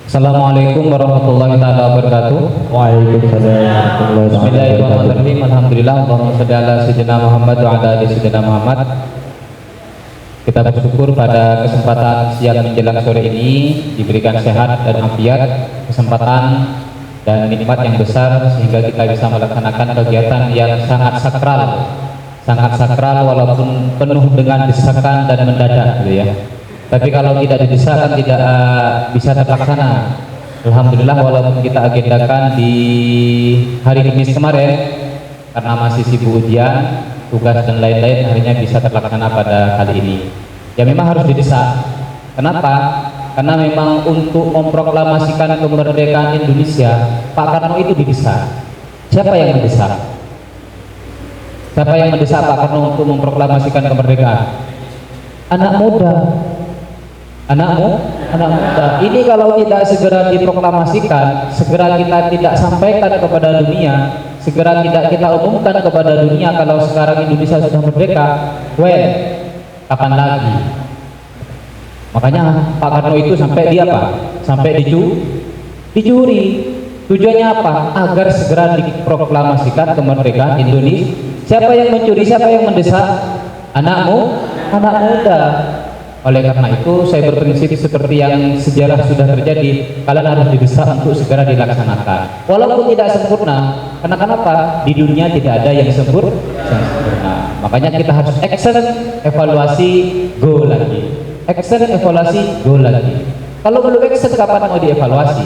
Assalamualaikum warahmatullahi taala wabarakatuh. Waalaikumsalam warahmatullahi wabarakatuh. Bismillahirrahmanirrahim. Alhamdulillah, Allahumma shalli ala sayyidina Muhammad wa ala ali sayyidina Muhammad. Kita bersyukur pada kesempatan siang menjelang sore ini diberikan sehat dan afiat, kesempatan dan nikmat yang besar sehingga kita bisa melaksanakan kegiatan yang sangat sakral walaupun penuh dengan desakan dan mendadak, gitu ya. Tapi kalau tidak didesakan tidak bisa terlaksana. Alhamdulillah, walaupun kita agendakan di hari Kamis kemarin karena masih sibuk ujian, tugas dan lain-lain, harinya bisa terlaksana pada kali ini. Ya memang harus didesak. Kenapa? Karena memang untuk memproklamasikan kemerdekaan Indonesia, Pak Karno itu didesak. Siapa yang mendesak? Siapa yang mendesak Pak Karno untuk memproklamasikan kemerdekaan? Anak muda. Anak muda. Ini kalau tidak segera diproklamasikan, segera kita tidak sampaikan kepada dunia, segera tidak kita umumkan kepada dunia kalau sekarang Indonesia sudah merdeka, kapan lagi? Makanya Pak Karno itu sampai di apa? Sampai dicuri. Tujuannya apa? Agar segera diproklamasikan kemerdekaan Indonesia. Siapa yang mencuri? Siapa yang mendesak? Anak muda. Oleh karena itu saya berprinsip seperti yang sejarah sudah terjadi, kalian harus didesak untuk segera dilaksanakan walaupun tidak sempurna. Karena kenapa? Di dunia tidak ada yang sempurna. Makanya kita harus action, evaluasi, go lagi. Action, evaluasi, go lagi. Kalau belum action, kapan mau dievaluasi?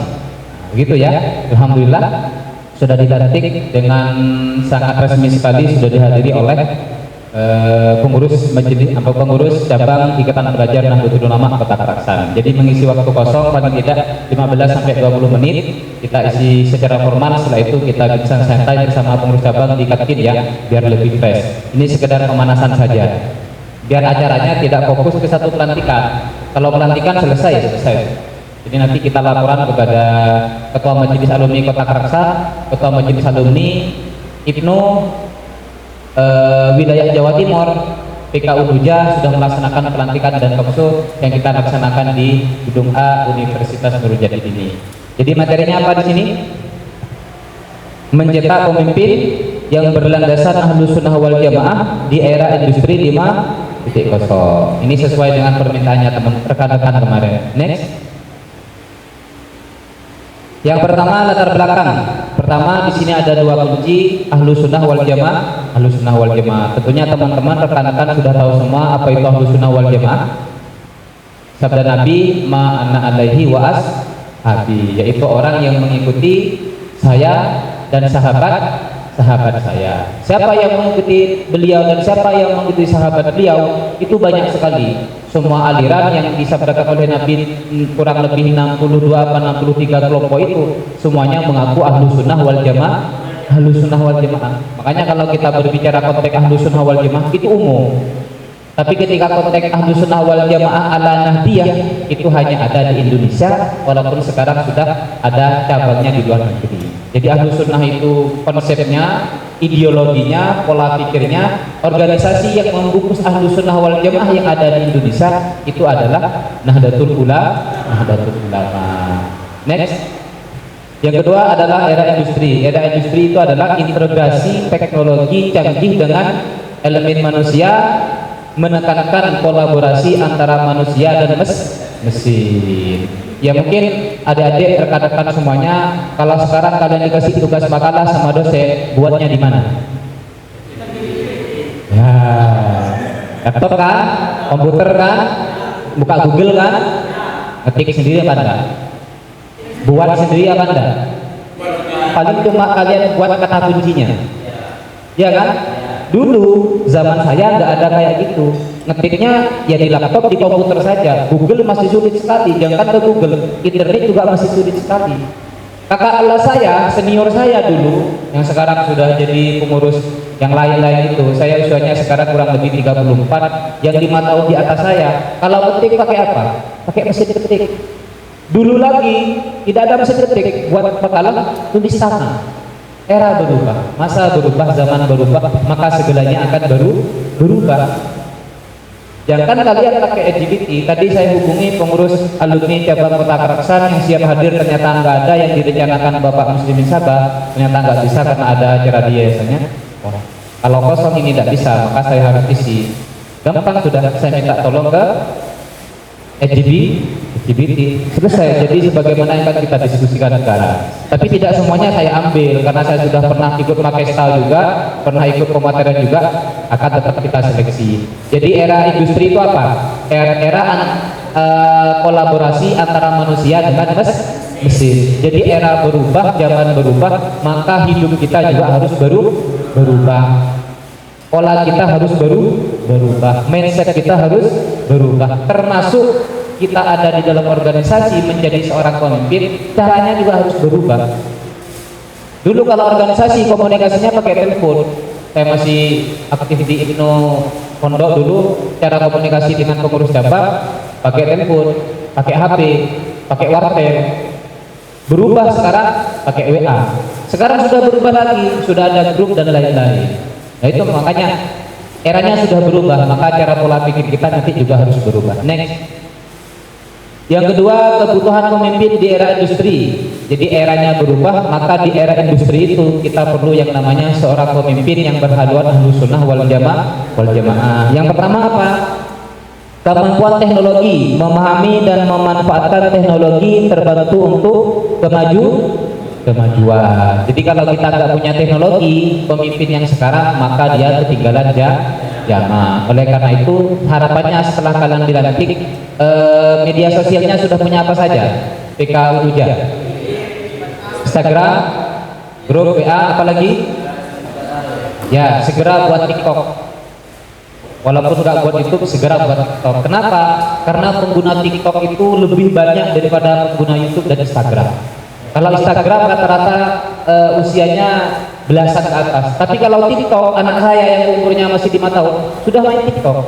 Begitu ya. Alhamdulillah sudah dilantik dengan sangat resmi sekali, sudah dihadiri oleh pengurus majelis atau pengurus cabang Ikatan Pelajar Nahdlatul Ulama Kota Karaksan. Jadi mengisi waktu kosong paling tidak 15 sampai 20 menit kita isi secara formal, setelah itu kita bisa santai bersama pengurus cabang di Katkin ya, biar lebih fresh. Ini sekedar pemanasan saja. Biar acaranya tidak fokus ke satu pelantikan. Kalau pelantikan selesai. Jadi nanti kita laporan kepada Ketua Majelis Alumni Kota Karaksan, Ketua Majelis Alumni Ibnu wilayah Jawa Timur, PKU Duja sudah melaksanakan pelantikan dan talkshow yang kita laksanakan di Gedung A Universitas Nurul Jadid ini. Jadi materinya apa di sini? Mencetak pemimpin yang berlandaskan Ahlus Sunnah wal Jamaah di era industri 5.0. Ini sesuai dengan permintaannya teman rekan-rekan kemarin. Next. Yang pertama, latar belakang. Pertama, di sini ada dua kunci, Ahlus Sunnah wal Jamaah. Ahlus Sunnah wal Jamaah. Tentunya teman-teman rekan-rekan sudah tahu semua apa itu Ahlus Sunnah wal Jamaah. Sabda Nabi, ma'ana alaihi wa ashabi, yaitu orang yang mengikuti saya dan sahabat saya. Siapa yang mengikuti beliau dan siapa yang mengikuti sahabat beliau itu banyak sekali. Semua aliran yang disabdakan oleh Nabi kurang lebih 62 atau 63 kelompok itu semuanya mengaku Ahlus Sunnah wal Jamaah. Ahlus Sunnah wal Jamaah. Makanya kalau kita berbicara konteks Ahlus Sunnah wal Jamaah itu umum. Tapi ketika konteks Ahlus Sunnah wal Jamaah ala Nahdiyah itu hanya ada di Indonesia, walaupun sekarang sudah ada cabangnya di luar negeri. Jadi Ahlus Sunnah itu konsepnya, ideologinya, pola pikirnya, organisasi yang membungkus Ahlus Sunnah wal Jamaah yang ada di Indonesia itu adalah Nahdlatul Ulama. Next. Yang kedua adalah era industri. Era industri itu adalah integrasi teknologi canggih dengan elemen manusia, menekankan kolaborasi antara manusia dan mesin. Ya mungkin adik-adik rekan-rekan semuanya, kalau sekarang kalian dikasih tugas makalah sama dosen, buatnya di mana? Ya, laptop kan, komputer kan, buka Google kan, ngetik sendiri apa enggak? Buat sendiri apa enggak? Paling cuma kalian buat kata kuncinya, ya kan? Dulu zaman saya nggak ada kayak gitu, ngetiknya ya di laptop, di komputer saja. Google masih sulit sekali, jangan ke Google, internet juga masih sulit sekali. Kakak kelas saya, senior saya dulu, yang sekarang sudah jadi pengurus yang lain-lain itu, saya usianya sekarang kurang lebih 34, yang 5 tahun di atas saya, kalau ketik pakai apa? Pakai mesin ketik. Dulu lagi tidak ada mesin ketik, buat makalah tulis tangan. Era berubah, masa berubah, zaman berubah, maka segalanya akan berubah. Jangan kalian pakai LGBT. Tadi saya hubungi pengurus alumni cabang Kota Keraksan yang siap hadir, ternyata nggak ada. Yang direncanakan Bapak Muslimin Sabah ternyata nggak bisa karena ada acara di yayasannya. Kalau kosong ini tidak bisa, maka saya harus isi. Gampang sudah, saya minta tolong ke LGBT. Selesai. Jadi sebagaimana yang akan kita diskusikan sekarang. Tapi tidak semuanya saya ambil karena saya sudah pernah ikut Makestal juga, pernah ikut pemateran juga, akan tetap kita seleksi. Jadi era industri itu apa? Era kolaborasi antara manusia dengan mesin. Jadi era berubah, zaman berubah, maka hidup kita juga harus berubah. Pola kita harus berubah, mindset kita harus berubah, termasuk kita ada di dalam organisasi menjadi seorang pemimpin, caranya juga harus berubah. Dulu kalau organisasi komunikasinya pakai telepon, saya masih aktif di Ibnu Pondok dulu, cara komunikasi dengan pengurus cabang pakai telepon, pakai HP, pakai wartel. Berubah sekarang pakai WA. Sekarang sudah berubah lagi, sudah ada grup dan lain-lain. Nah itu makanya eranya sudah berubah, maka cara pola pikir kita nanti juga harus berubah. Next. Yang kedua, kebutuhan pemimpin di era industri. Jadi eranya berubah, maka di era industri itu kita perlu yang namanya seorang pemimpin yang berhaluan ahlus sunnah wal jamaah. Yang pertama apa? Kemampuan teknologi, memahami dan memanfaatkan teknologi terbantu untuk kemajuan. Jadi kalau kita nggak punya teknologi, pemimpin yang sekarang, maka dia ketinggalan zaman. Oleh karena itu harapannya setelah kalian dilantik, media sosialnya sudah punya apa saja? PK Uja, Instagram, grup WA, apalagi? Ya, segera buat TikTok. Walaupun nggak buat YouTube, segera buat TikTok. Kenapa? Karena pengguna TikTok itu lebih banyak daripada pengguna YouTube dan Instagram. Kalau Instagram rata-rata usianya belasan ke atas. Tapi kalau TikTok, anak saya yang umurnya masih 5 tahun sudah main TikTok.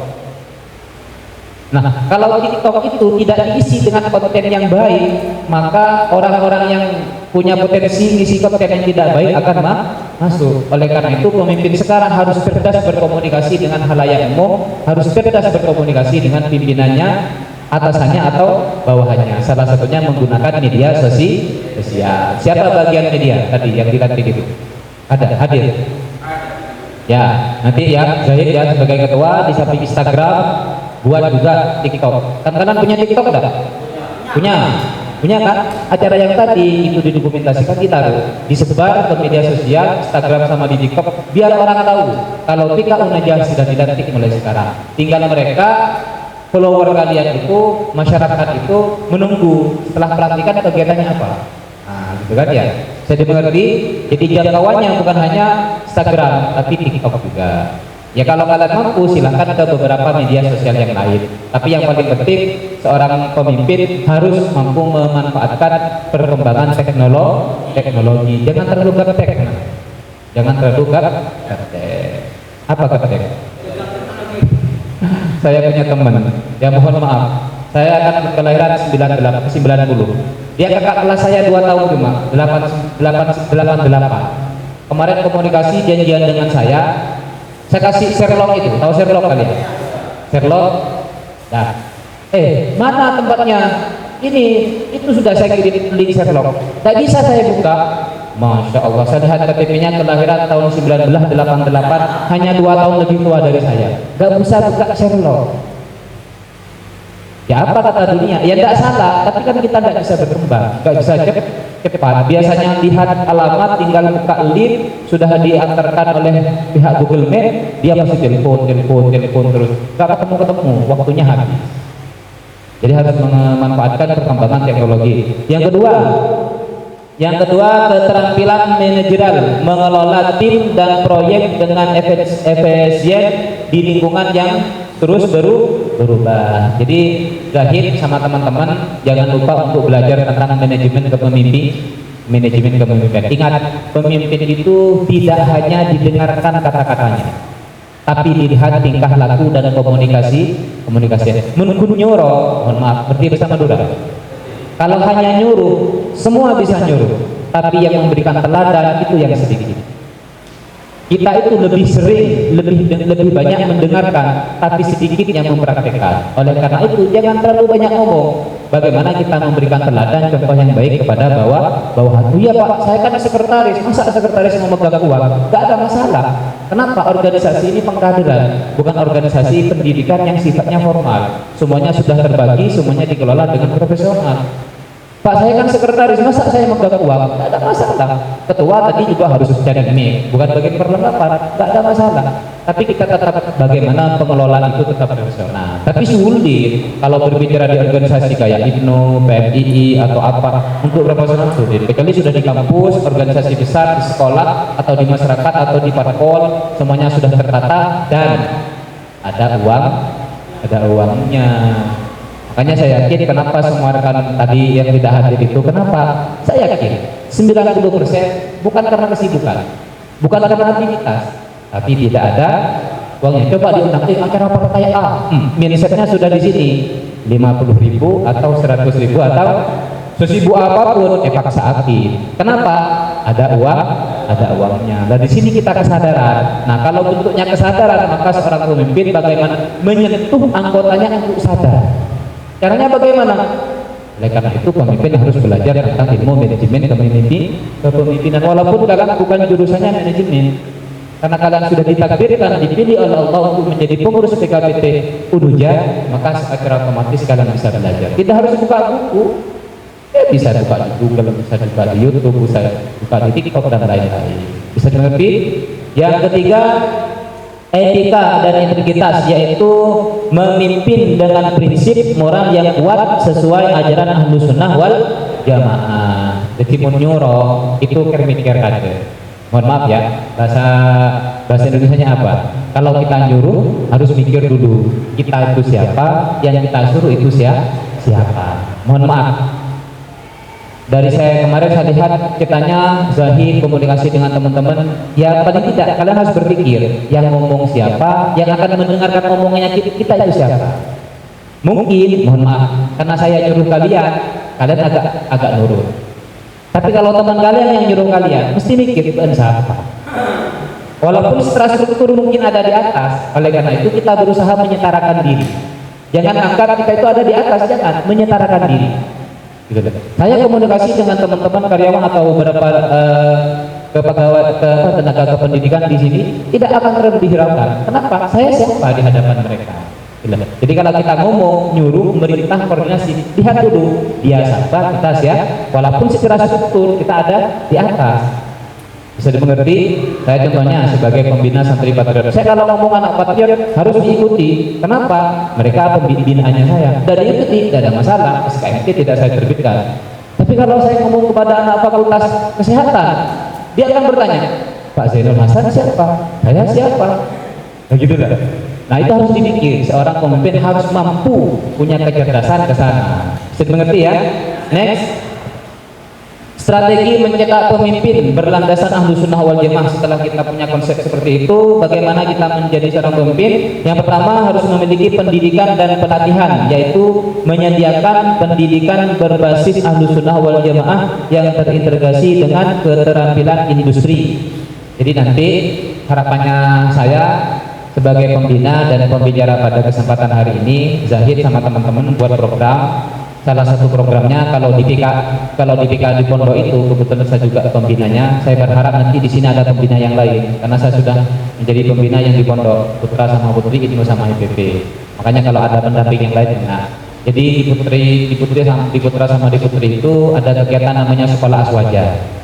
Nah, kalau TikTok itu tidak diisi dengan konten yang baik, maka orang-orang yang punya potensi ngisi konten yang tidak baik akan masuk. Oleh karena itu pemimpin sekarang harus cerdas berkomunikasi dengan khalayak umum, harus cerdas berkomunikasi dengan pimpinannya, atasannya atau bawahannya. Salah satunya menggunakan media sosial. Siapa bagian media tadi yang dilantik itu? Ada hadir? Ya, nanti ya Zahid ya sebagai ketua, di samping Instagram buat juga TikTok. Kan kalian punya TikTok enggak? Punya kan? Acara yang tadi itu didokumentasikan, kita disebar ke media sosial, Instagram sama di TikTok, biar orang tahu kalau PK Unajah sudah dilantik mulai sekarang. Tinggal mereka follower kalian itu, masyarakat itu menunggu setelah pelantikan kegiatannya apa. Nah, gitu kan ya. Saya dimengerti. Jadi jangkauannya bukan hanya Instagram, tapi TikTok juga. Ya kalau kalian mampu silahkan ke beberapa media sosial yang lain. Tapi yang paling penting seorang pemimpin harus mampu memanfaatkan perkembangan teknologi. Jangan terlalu gaptek. Jangan terlalu gaptek. Apa gaptek? Saya punya teman, ya mohon maaf, saya akan kelahiran 90. Dia kakak kelas saya 2 tahun cuma, 88. Kemarin komunikasi janjian dengan saya kasih Sherlock itu, tahu Sherlock kali ya? Sherlock, nah, mana tempatnya? Ini, itu sudah saya kirim link Sherlock. Tak bisa saya buka. Masya Allah, saya lihat KTP-nya kelahiran tahun 1988, hanya 2 tahun lebih tua dari saya. Gak bisa buka Sherlock. Ya apa kata dunia? Ya tidak salah, tapi kan kita tidak bisa berkembang, gak bisa cepat. Biasanya lihat alamat, tinggal buka link, sudah diantarkan oleh pihak Google Map, dia pasti telepon terus. Gak ketemu, waktunya habis. Jadi harus memanfaatkan perkembangan teknologi. Yang kedua, keterampilan manajerial, mengelola tim dan proyek dengan efisien di lingkungan yang terus berubah. Jadi Zahid sama teman-teman jangan lupa untuk belajar tentang manajemen kepemimpinan. Ingat, pemimpin itu tidak hanya didengarkan kata-katanya, tapi dilihat tingkah laku dan komunikasi. Mun nyuruh, mohon maaf, berarti bersama Madura. Kalau hanya nyuruh, semua bisa nyuruh, tapi yang memberikan teladan itu yang sedikit. kita itu lebih sering, lebih banyak mendengarkan, tapi sedikit yang mempraktekkan. Oleh karena itu, jangan terlalu banyak ngomong. Bagaimana kita memberikan teladan, contoh yang baik kepada bawahan. Oh iya Pak, saya kan sekretaris, masa sekretaris memegang uang? Gak ada masalah. Kenapa? Organisasi ini pengkaderan, bukan organisasi pendidikan yang sifatnya formal. Semuanya sudah terbagi, semuanya dikelola dengan profesional. Pak, saya kan sekretaris, masa saya memegang uang? Tidak ada masalah. Ketua tadi juga harus cari ini, bukan bagian perlengkapan, tidak ada masalah. Tapi kita tetap bagaimana pengelolaan itu tetap profesional. Tapi sulit kalau berbicara di organisasi kayak IPNO, PMII atau apa, untuk profesional sulit. Kecuali sudah di kampus, organisasi besar, di sekolah atau di masyarakat atau di parpol, semuanya sudah tertata dan ada uangnya. Makanya saya yakin kenapa semua rekan tadi yang tidak hadir itu, kenapa? Saya yakin 90% bukan karena kesibukan, bukan karena aktivitas, tapi tidak ada uangnya. Coba diundang acara partai A, mindsetnya sudah di sini 50.000 atau 100.000 atau sesibuk apapun, paksa aktif. Kenapa? Ada uangnya. Dan di sini kita kesadaran. Nah, kalau bentuknya kesadaran, maka seorang pemimpin bagaimana menyentuh anggotanya untuk sadar. Caranya bagaimana? Oleh karena itu pemimpin harus belajar tentang ilmu manajemen kepemimpinan. Walaupun kalian bukan jurusannya manajemen, karena kalian sudah ditakdirkan dipilih oleh Allah untuk menjadi pengurus PKPT Unuja, maka secara otomatis kalian bisa belajar. Tidak harus buka buku, bisa buka di Google, bisa buka di YouTube, bisa buka di TikTok dan lain-lain. Bisa mengerti? Yang ketiga, etika dan integritas, yaitu memimpin dengan prinsip moral yang kuat sesuai ajaran Ahlus Sunnah wal Jamaah. Jadi menyuruh itu kermit-ker aja. Mohon maaf ya, bahasa Indonesianya apa? Kalau kita nyuruh harus mikir dulu, kita itu siapa, yang kita suruh itu siapa. Mohon maaf. Dari saya kemarin saya lihat kitanya Zahid komunikasi dengan teman-teman, ya paling tidak kalian harus berpikir yang ngomong siapa, yang akan mendengarkan omongannya kita itu siapa. Mungkin, mohon maaf, karena saya nyuruh kalian agak nurut. Tapi kalau teman kalian yang nyuruh kalian, mesti mikir itu siapa. Walaupun struktur mungkin ada di atas, oleh karena itu kita berusaha menyetarakan diri. Jangan anggap kita itu ada di atas, jangan menyetarakan diri. Saya komunikasi dengan teman-teman karyawan atau beberapa tenaga kependidikan di sini tidak akan terlalu dihiraukan. Kenapa? Saya siapa di hadapan mereka. Jadi kalau kita ngomong, nyuruh, memerintah, koordinasi, lihat dulu dia siapa, kita siapa. Walaupun secara struktur kita ada di atas. Bisa dimengerti? Saya contohnya sebagai pembina santri patriot. Saya kalau ngomong anak patriot harus diikuti. Kenapa? Mereka pembinaannya saya. Dan diikuti, tidak ada masalah. SKMT tidak saya terbitkan. Tapi kalau saya ngomong kepada anak fakultas kesehatan, dia akan bertanya, Pak Zainul Hasan siapa? Saya siapa? Begitu lah. Nah itu harus dipikir. Seorang pemimpin harus mampu punya kecerdasan ke sana. Bisa dimengerti ya? Next. Strategi mencetak pemimpin berlandasan Ahlus Sunnah wal Jamaah. Setelah kita punya konsep seperti itu, bagaimana kita menjadi seorang pemimpin? Yang pertama harus memiliki pendidikan dan pelatihan, yaitu menyediakan pendidikan berbasis Ahlus Sunnah wal Jamaah yang terintegrasi dengan keterampilan industri. Jadi nanti harapannya saya sebagai pembina dan pembicara pada kesempatan hari ini, Zahid sama teman-teman buat program. Salah satu programnya kalau di PK di pondok itu kebetulan saya juga pembinanya. Saya berharap nanti di sini ada pembina yang lain karena saya sudah menjadi pembina yang di pondok Putra sama Putri, Ibnu sama IPP. Makanya kalau ada pendamping yang lain, nah jadi di Putra sama di Putri itu ada kegiatan namanya sekolah aswaja.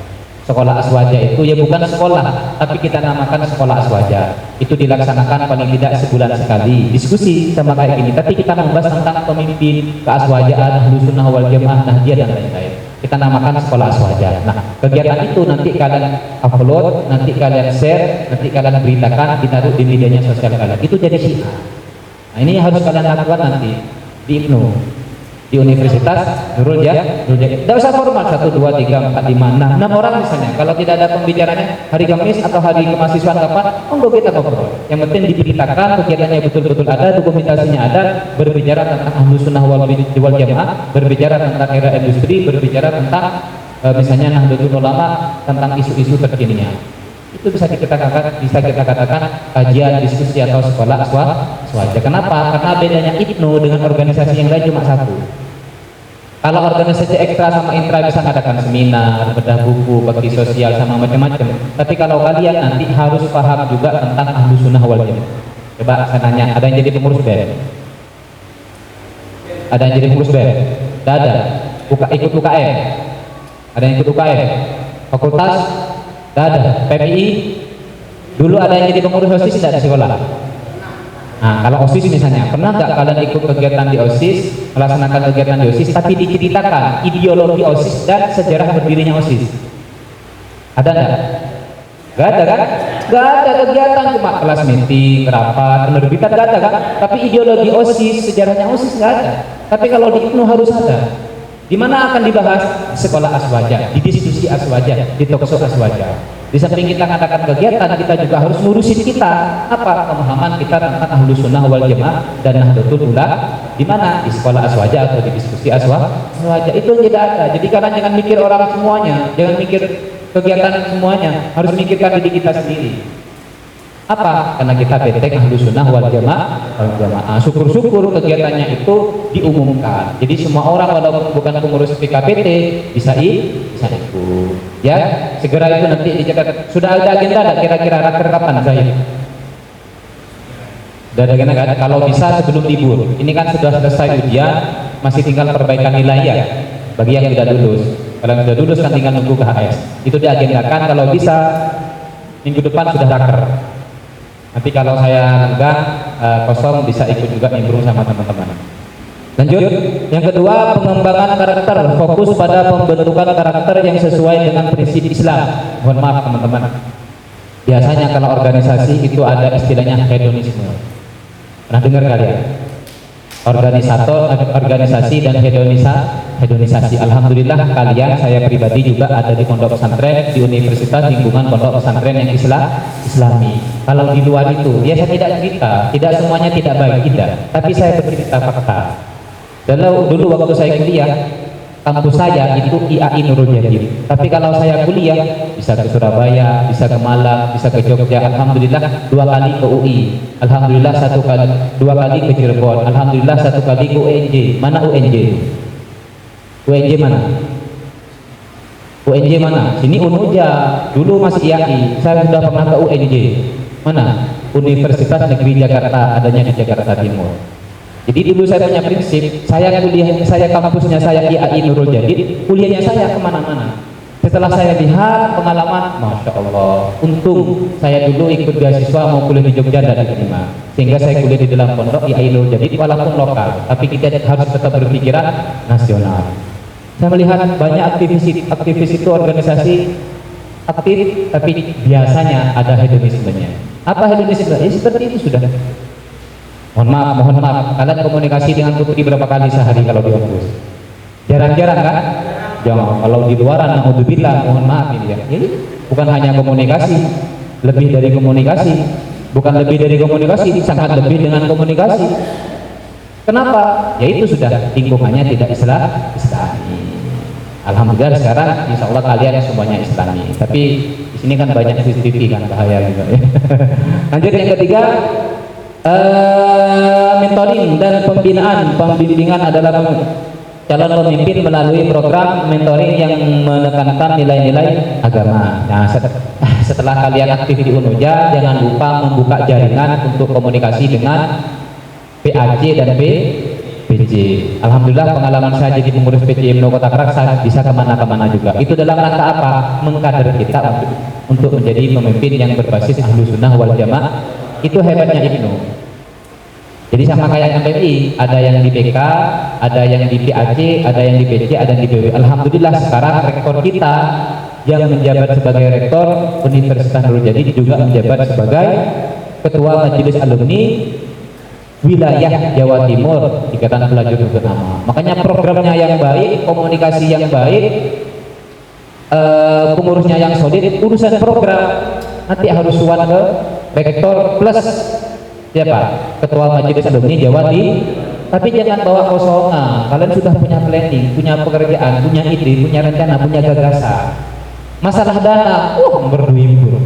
Sekolah aswaja itu ya bukan sekolah, tapi kita namakan sekolah aswaja. Itu dilaksanakan paling tidak sebulan sekali. Diskusi sama kayak gini, tapi kita membahas tentang pemimpin, keaswajaan, Ahlus Sunnah wal Jamaah, Nahdiyah dan lain-lain. Kita namakan sekolah aswaja. Nah, kegiatan itu nanti kalian upload, nanti kalian share, nanti kalian beritakan, ditaruh di medianya sosial kalian. Itu jadi syiar. Nah, ini harus kalian lakukan nanti di IPNO. Di Universitas Nurul Jaya. Tidak usah formal 1, 2, 3, 4, 5, 6 orang misalnya. Kalau tidak ada pembicaranya hari Kamis atau hari kemahasiswaan kapan, kita ngobrol. Yang penting diberitakan kegiatannya betul-betul ada, dokumentasinya ada, berbicara tentang Ahlus Sunnah wal Jamaah, berbicara tentang era industri, berbicara tentang misalnya Nahdlatul Ulama, tentang isu-isu terkininya. Itu bisa kita katakan kajian, diskusi atau sekolah aswaja. Kenapa? Karena bedanya IPNU dengan organisasi yang lain cuma satu. Kalau organisasi ekstra sama intra bisa mengadakan seminar, bedah buku, bakti sosial sama macam-macam. Tapi kalau kalian nanti harus paham juga tentang Ahlus Sunnah wal Jamaah. Coba saya nanya, ada yang jadi pengurus BEM? Ada yang jadi pengurus BEM? Tidak ada. Ikut UKM? Ada yang ikut UKM? Fakultas? Tidak ada. PPI? Dulu ada yang jadi pengurus OSIS tidak di sekolah? Nah, kalau OSIS misalnya, pernah nggak kalian ikut kegiatan di OSIS, melaksanakan kegiatan di OSIS, tapi diceritakan ideologi OSIS dan sejarah berdirinya OSIS? Ada nggak? Nggak ada kan? Nggak ada kegiatan, cuma kelas meeting, rapat, penerbitan, nggak ada kan? Tapi ideologi OSIS, sejarahnya OSIS nggak ada. Tapi kalau di IPNU harus ada. Di mana akan dibahas? Sekolah aswaja, di diskusi aswaja, di talkshow aswaja. Di samping kita mengadakan kegiatan, kita juga harus ngurusin kita apa pemahaman kita tentang Ahlus Sunnah wal Jamaah dan Nahdlatul Ulama. Di mana? Di sekolah aswaja atau di diskusi aswaja. Itu tidak ada. Jadi kalian jangan mikir orang semuanya, jangan mikir kegiatan semuanya, harus mikirkan diri kita sendiri. Apa? Karena kita benteng Ahlus Sunnah wal Jamaah. Syukur-syukur kegiatannya itu diumumkan. Jadi semua orang walaupun bukan pengurus PKPT bisa ikut. Ya, segera itu nanti dicatat. Sudah ada agenda ada kira-kira raker kapan saya? Sudah ada agenda kan? Kalau bisa sebelum libur. Ini kan sudah selesai ujian, masih tinggal perbaikan nilai ya. Bagi yang tidak lulus. Kalau yang sudah lulus kan tinggal nunggu KHS. Itu diagendakan kalau bisa minggu depan sudah raker. Nanti kalau saya enggak kosong bisa ikut juga nimbrung sama teman-teman. Lanjut, yang kedua pengembangan karakter, fokus pada pembentukan karakter yang sesuai dengan prinsip Islam. Mohon maaf teman-teman. Biasanya kalau organisasi itu ada istilahnya hedonisme. Pernah dengar kalian? Organisasi dan hedonisasi. Alhamdulillah kalian, saya pribadi juga ada di pondok pesantren, di universitas, lingkungan pondok pesantren yang Islami. Kalau di luar itu, ya saya tidak cerita, tidak semuanya tidak baik, tidak. Tapi saya bercerita fakta. Dulu waktu saya kuliah, kampus saya itu IAI Nurul Jadid. Tapi kalau saya kuliah, bisa ke Surabaya, bisa ke Malang, bisa ke Jogja. Alhamdulillah 2 kali ke UI. Alhamdulillah 2 kali ke Cirebon. Alhamdulillah 1 kali ke UNJ. Mana UNJ? UNJ mana? UNJ mana? Sini Unuja. Dulu masih IAI. Saya sudah pernah ke UNJ. Mana? Universitas Negeri Jakarta, adanya di Jakarta Timur. Jadi dulu saya punya prinsip, saya kampusnya saya IAI Nurul Jadid, kuliahnya saya kemana-mana. Setelah saya lihat pengalaman, Masya Allah, untung saya dulu ikut beasiswa mau kuliah di Jogja dan diterima. Sehingga saya kuliah di dalam pondok IAI Nurul Jadid walaupun lokal, tapi kita harus tetap berpikiran nasional. Saya melihat banyak aktivis itu organisasi aktif, tapi biasanya ada hedonismenya. Apa hedonisme? Seperti itu sudah. Mohon maaf, kalian komunikasi dengan putri berapa kali sehari kalau di kampus? Jarang-jarang kan? Jangan, kalau di luaran, naudzubillah, mohon maaf ini ya. Jadi bukan hanya komunikasi, lebih dari komunikasi, bukan lebih dari komunikasi, sangat lebih dengan komunikasi. Kenapa? Ya itu sudah lingkungannya tidak Islami. Alhamdulillah sekarang insya Allah kalian semuanya Islami. Tapi di sini kan banyak CCTV kan, bahaya juga ya. Lanjut yang ketiga. Mentoring dan pembimbingan adalah calon pemimpin melalui program mentoring yang menekankan nilai-nilai agama. Nah, setelah kalian aktif di UNUJA, jangan lupa membuka jaringan untuk komunikasi dengan PAJ dan PJ. Alhamdulillah pengalaman saya jadi pengurus PJ IPNU Kota Kerak, saya bisa kemana-kemana juga. Itu dalam rangka apa? Mengkader kita untuk menjadi pemimpin yang berbasis Ahlus Sunnah wal Jamaah. Itu hebatnya IPNU. Jadi sama kayak MPI, ada yang di BK, ada yang di PAC, ada yang di PJ, ada yang di BW. Alhamdulillah sekarang rektor kita yang menjabat sebagai rektor Universitas Nurul Jadid juga menjabat sebagai ketua Majelis Alumni Wilayah Jawa Timur Ikatan Pelajar Agama. Makanya programnya yang baik, komunikasi yang baik, pengurusnya yang solid, urusan program nanti harus suan ke rektor plus siapa? Ketua Majelis Alumni Jawa Timur. Tapi jangan bawa kosongan. Kalian sudah punya planning, punya pekerjaan, punya ide, punya rencana, punya gagasan. Masalah dana, berduimbur.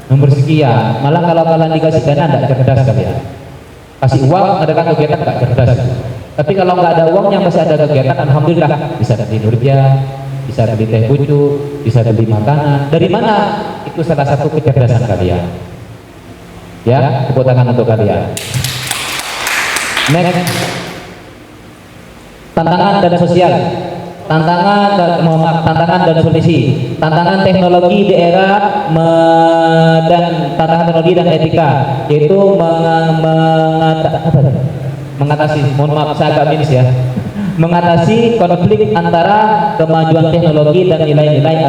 nomor sekian. Malah kalau kalian dikasih dana tidak cerdas kalian. Kasih uang adakan kegiatan nggak cerdas. Tapi kalau nggak ada uangnya masih ada kegiatan, alhamdulillah bisa tidur dia, bisa beli teh pucuk, bisa beli makanan. Dari mana? Itu salah satu kecerdasan kalian. Ya, tepuk tangan untuk kalian. Next, tantangan dan sosial. Tantangan dan solusi. Tantangan teknologi di era dan tantangan teknologi dan etika, yaitu mengatasi, mohon maaf saya agak minus ya, mengatasi konflik antara kemajuan teknologi dan nilai-nilai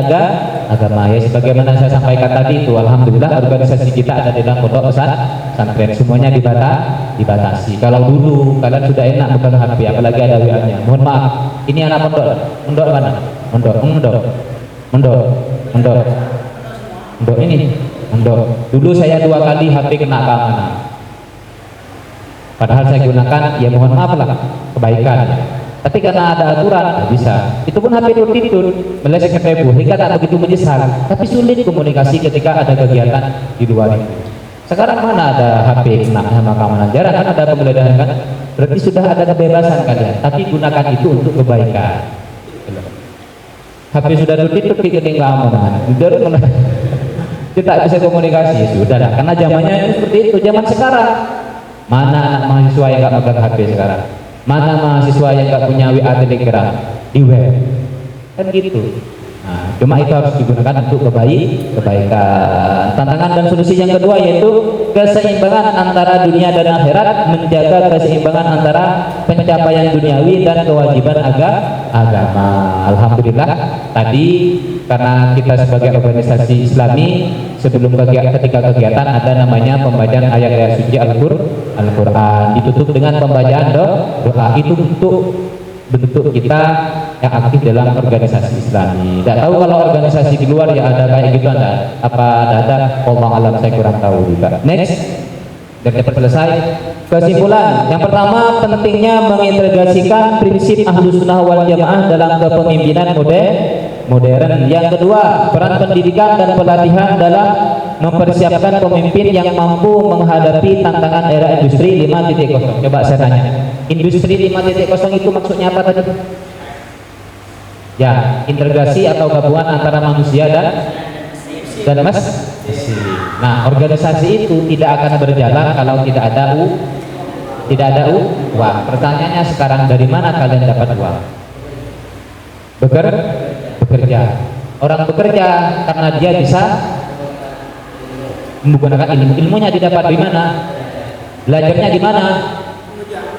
agama. Ya, sebagaimana saya sampaikan tadi itu, alhamdulillah organisasi kita ada di dalam pondok pesantren, semuanya dibatasi. Kalau dulu kalian sudah enak bukan HP, apalagi ada WA-nya. Mohon maaf, ini anak pondok mana? Pondok ini. Dulu saya 2 kali HP kena keamanan. Padahal saya gunakan, ya mohon maaf lah, kebaikan. Tapi karena ada aturan, nggak bisa. Itu pun HP tidur, meleset ke Facebook, hingga tak begitu menyesal. Tapi sulit komunikasi ketika ada kegiatan di luar itu. Sekarang mana ada HP kena sama keamanan? Jarang kan ada penggeledahan kan? Berarti sudah ada kebebasan kalian. Tapi gunakan itu untuk kebaikan. HP sudah tidur di kening keamanan. Kita bisa komunikasi, sudah lah. Karena zamannya itu seperti itu. Zaman sekarang, mana anak mahasiswa yang nggak megang HP sekarang? Mana mahasiswa yang nggak punya WA Telegram di web? Kan gitu. Nah, cuma itu harus digunakan untuk kebaikan. Tantangan dan solusi yang kedua yaitu keseimbangan antara dunia dan akhirat, menjaga keseimbangan antara pencapaian duniawi dan kewajiban agama. Alhamdulillah tadi karena kita sebagai organisasi Islami sebelum ketika kegiatan ada namanya pembacaan ayat-ayat suci Al-Quran, ditutup dengan pembacaan doa. Itu bentuk kita yang aktif dalam organisasi Islami. Tidak tahu kalau organisasi di luar ya ada kayak gitu, ada Allah alam, saya kurang tahu juga. Next, dan dapat selesai. Kesimpulan yang pertama, pentingnya mengintegrasikan prinsip Ahlus Sunnah wal Jamaah dalam kepemimpinan modern. Yang kedua, peran pendidikan dan pelatihan dalam mempersiapkan pemimpin yang mampu menghadapi tantangan era industri 5.0. Coba saya tanya, industri 5.0 itu maksudnya apa tadi? Ya, integrasi atau gabungan antara manusia dan mesin. Nah, organisasi itu tidak akan berjalan kalau tidak ada uang. Pertanyaannya sekarang, dari mana kalian dapat uang? Bekerja. Orang bekerja karena dia bisa menggunakan ilmunya didapat di mana? Belajarnya di mana?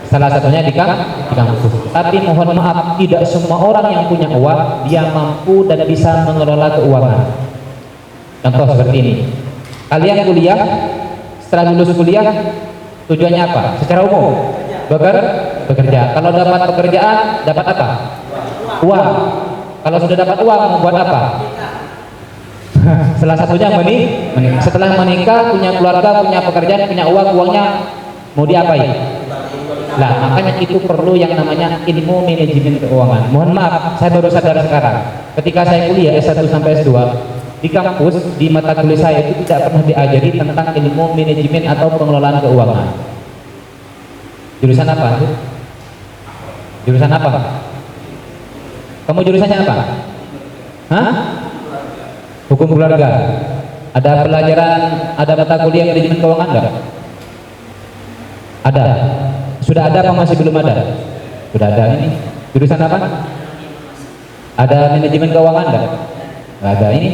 Salah satunya di kampus. Tapi mohon maaf, tidak semua orang yang punya uang dia mampu dan bisa mengelola keuangan. Contoh seperti ini. Kalian kuliah, setelah lulus kuliah tujuannya apa? Secara umum bekerja. Kalau dapat pekerjaan, dapat apa? Uang. Kalau sudah dapat uang, membuat apa? Salah satunya menikah. Setelah menikah, punya keluarga, punya pekerjaan, punya uang, uangnya mau diapain? Lah, makanya itu perlu yang namanya ilmu manajemen keuangan. Mohon maaf, saya baru sadar sekarang. Ketika saya kuliah S1 sampai S2 di kampus, di mata kuliah saya itu tidak pernah diajari tentang ilmu manajemen atau pengelolaan keuangan. Jurusan apa? Jurusan apa? Kamu jurusannya apa? Hah? Hukum keluarga. Ada pelajaran, ada mata kuliah manajemen keuangan enggak? Ada. Sudah ada apa masih belum ada? Sudah ada. Ini jurusan apa? Ada manajemen keuangan enggak? Enggak ada. Ini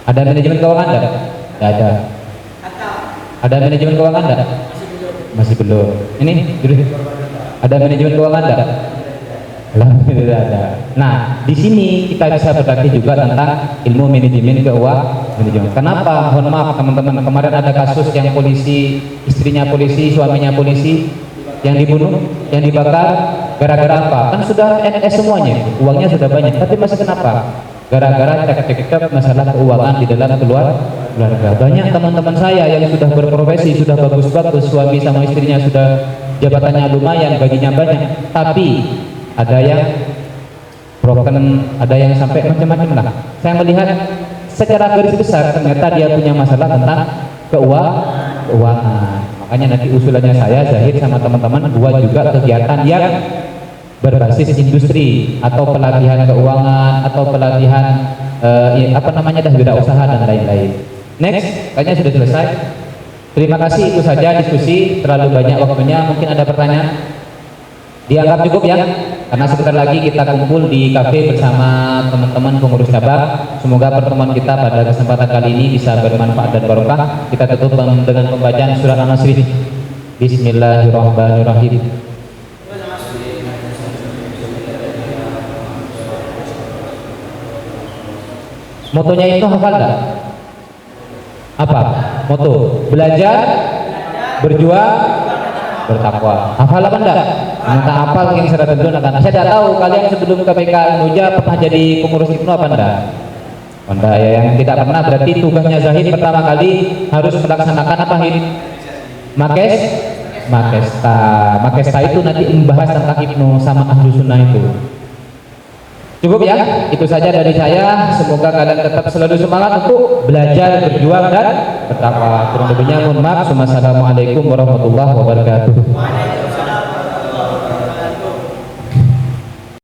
ada manajemen keuangan enggak? Enggak ada. Ada manajemen keuangan enggak? Masih belum. Ini ada manajemen keuangan enggak? Alhamdulillah ada. Nah, di sini kita bisa berlatih juga tentang ilmu manajemen keuangan. Kenapa? Mohon maaf teman-teman, kemarin ada kasus yang polisi, istrinya polisi, suaminya polisi yang dibunuh, yang dibakar, gara-gara apa? Kan sudah NS semuanya, uangnya sudah banyak, tapi masih kenapa? Gara-gara cekcok masalah keuangan di dalam keluarga. Banyak teman-teman saya yang sudah berprofesi, sudah bagus-bagus, suami sama istrinya sudah jabatannya lumayan, gajinya banyak, tapi ada yang broken, ada yang sampai macam-macam lah. Saya melihat secara garis besar ternyata dia punya masalah tentang keuangan. Makanya nanti usulannya saya Zahid sama teman-teman buat juga kegiatan yang berbasis industri atau pelatihan keuangan atau pelatihan wirausaha dan lain-lain. Next, kayaknya sudah selesai. Terima kasih, itu saja diskusi, terlalu banyak waktunya. Mungkin ada pertanyaan? Dianggap cukup ya, karena sebentar lagi kita kumpul di kafe bersama teman-teman pengurus cabang. Semoga pertemuan kita pada kesempatan kali ini bisa bermanfaat dan barokah. Kita tutup dengan pembacaan surat An-Nasr. Bismillahirrahmanirrahim. Motonya itu hafal enggak? Apa? Moto belajar, berjuang, bertakwa. Hafal apa enggak? Minta hafal yang secara tentu akan. Saya tidak tahu kalian sebelum KPK Indonesia pernah jadi pengurus IPNO apa enggak? Enggak ya, yang tidak pernah berarti tugasnya Zahid pertama kali harus melaksanakan apa Hid? Makesta itu nanti membahas tentang IPNO sama ahlu sunnah itu. Cukup ya, itu saja dari saya. Semoga kalian tetap selalu semangat untuk belajar, berjuang dan bertakwa. Kurang lebihnya mohon maaf. Wassalamualaikum warahmatullahi wabarakatuh.